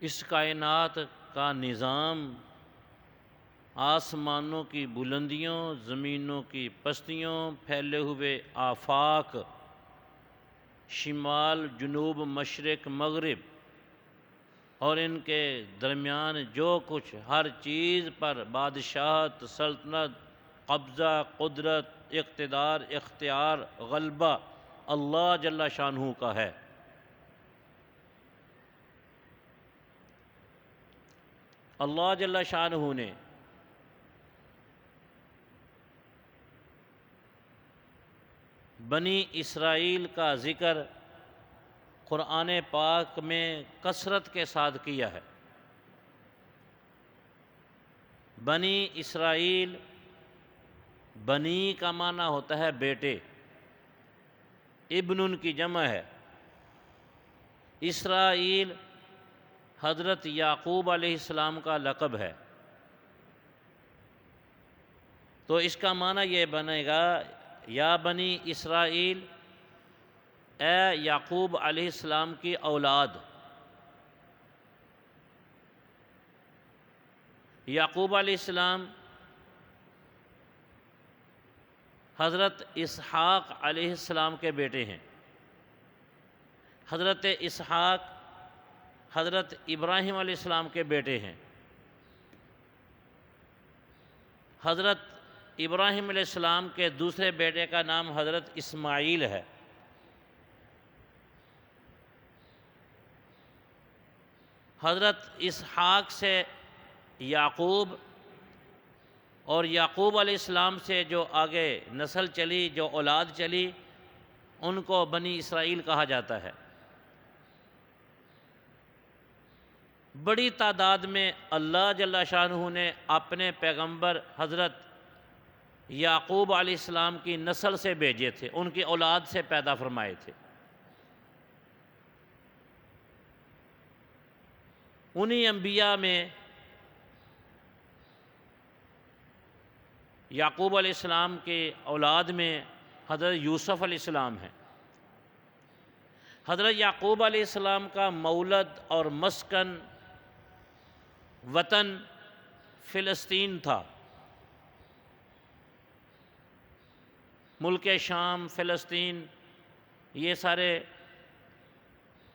اس کائنات کا نظام آسمانوں کی بلندیوں، زمینوں کی پستیوں، پھیلے ہوئے آفاق، شمال، جنوب، مشرق، مغرب اور ان کے درمیان جو کچھ، ہر چیز پر بادشاہت، سلطنت، قبضہ، قدرت، اقتدار، اختیار، غلبہ اللہ جل شانہ کا ہے۔ اللہ جل شانہ نے بنی اسرائیل کا ذکر قرآن پاک میں کثرت کے ساتھ کیا ہے۔ بنی اسرائیل، بنی کا معنی ہوتا ہے بیٹے، ابن کی جمع ہے۔ اسرائیل حضرت یعقوب علیہ السلام کا لقب ہے، تو اس کا معنی یہ بنے گا یا بنی اسرائیل، اے یعقوب علیہ السلام کی اولاد۔ یعقوب علیہ السلام حضرت اسحاق علیہ السلام کے بیٹے ہیں۔ حضرت اسحاق حضرت ابراہیم علیہ السلام کے بیٹے ہیں۔ حضرت ابراہیم علیہ السلام کے دوسرے بیٹے کا نام حضرت اسماعیل ہے۔ حضرت اسحاق سے یعقوب، اور یعقوب علیہ السلام سے جو آگے نسل چلی، جو اولاد چلی، ان کو بنی اسرائیل کہا جاتا ہے۔ بڑی تعداد میں اللہ جل شانہ نے اپنے پیغمبر حضرت یعقوب علیہ السلام کی نسل سے بھیجے تھے، ان کی اولاد سے پیدا فرمائے تھے۔ انہی انبیاء میں یعقوب علیہ السلام کے اولاد میں حضرت یوسف علیہ السلام ہیں۔ حضرت یعقوب علیہ السلام کا مولد اور مسکن، وطن فلسطین تھا۔ ملک شام، فلسطین، یہ سارے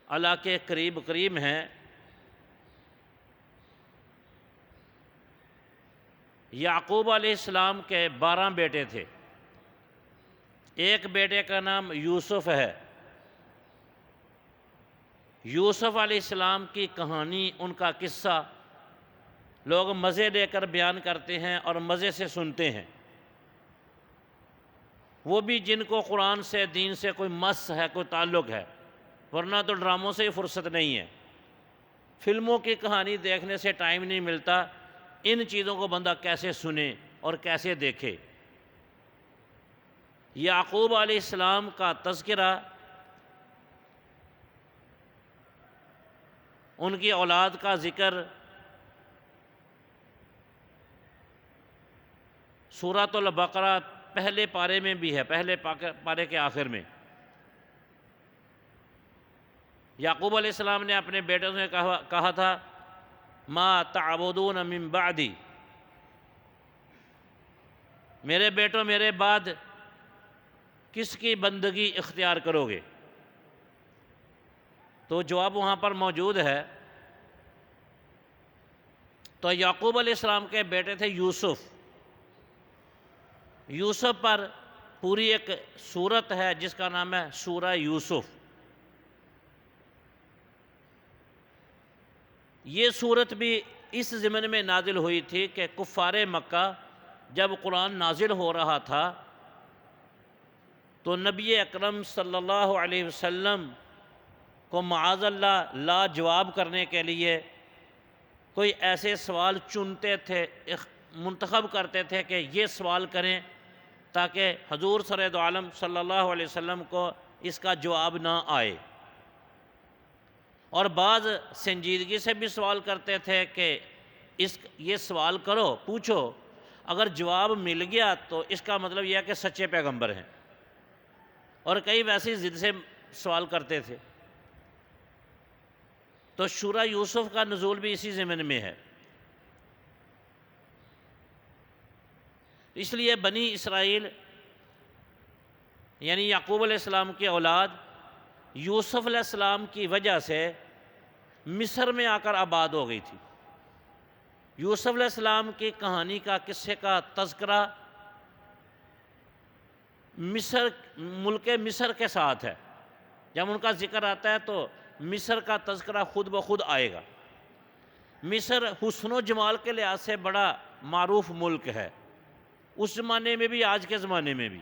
علاقے قریب قریب ہیں۔ یعقوب علیہ السلام کے 12 بیٹے تھے۔ ایک بیٹے کا نام یوسف ہے۔ یوسف علیہ السلام کی کہانی، ان کا قصہ لوگ مزے لے کر بیان کرتے ہیں اور مزے سے سنتے ہیں، وہ بھی جن کو قرآن سے، دین سے کوئی مس ہے، کوئی تعلق ہے، ورنہ تو ڈراموں سے ہی فرصت نہیں ہے۔ فلموں کی کہانی دیکھنے سے ٹائم نہیں ملتا، ان چیزوں کو بندہ کیسے سنے اور کیسے دیکھے۔ یعقوب علیہ السلام کا تذکرہ ان کی اولاد کا ذکر سورۃ البقرہ پہلے پارے میں بھی ہے، پہلے پارے کے آخر میں۔ یعقوب علیہ السلام نے اپنے بیٹوں سے کہا تھا ما تعبدون من بعدی، میرے بیٹوں میرے بعد کس کی بندگی اختیار کرو گے؟ تو جواب وہاں پر موجود ہے۔ تو یعقوب علیہ السلام کے بیٹے تھے یوسف۔ یوسف پر پوری ایک سورت ہے جس کا نام ہے سورہ یوسف۔ یہ سورت بھی اس ضمن میں نازل ہوئی تھی کہ کفار مکہ جب قرآن نازل ہو رہا تھا تو نبی اکرم صلی اللہ علیہ وسلم کو معاذ اللہ لا جواب کرنے کے لیے کوئی ایسے سوال چنتے تھے، منتخب کرتے تھے کہ یہ سوال کریں تاکہ حضور سرور عالم صلی اللہ علیہ وسلم کو اس کا جواب نہ آئے، اور بعض سنجیدگی سے بھی سوال کرتے تھے کہ یہ سوال کرو، پوچھو، اگر جواب مل گیا تو اس کا مطلب یہ ہے کہ سچے پیغمبر ہیں، اور کئی ویسی ضد سے سوال کرتے تھے۔ تو شورہ یوسف کا نزول بھی اسی ضمن میں ہے۔ اس لیے بنی اسرائیل یعنی یعقوب علیہ السلام کی اولاد یوسف علیہ السلام کی وجہ سے مصر میں آ کر آباد ہو گئی تھی۔ یوسف علیہ السلام کی کہانی کا قصے کا تذکرہ ملک مصر کے ساتھ ہے۔ جب ان کا ذکر آتا ہے تو مصر کا تذکرہ خود بخود آئے گا۔ مصر حسن و جمال کے لحاظ سے بڑا معروف ملک ہے، اس زمانے میں بھی آج کے زمانے میں بھی۔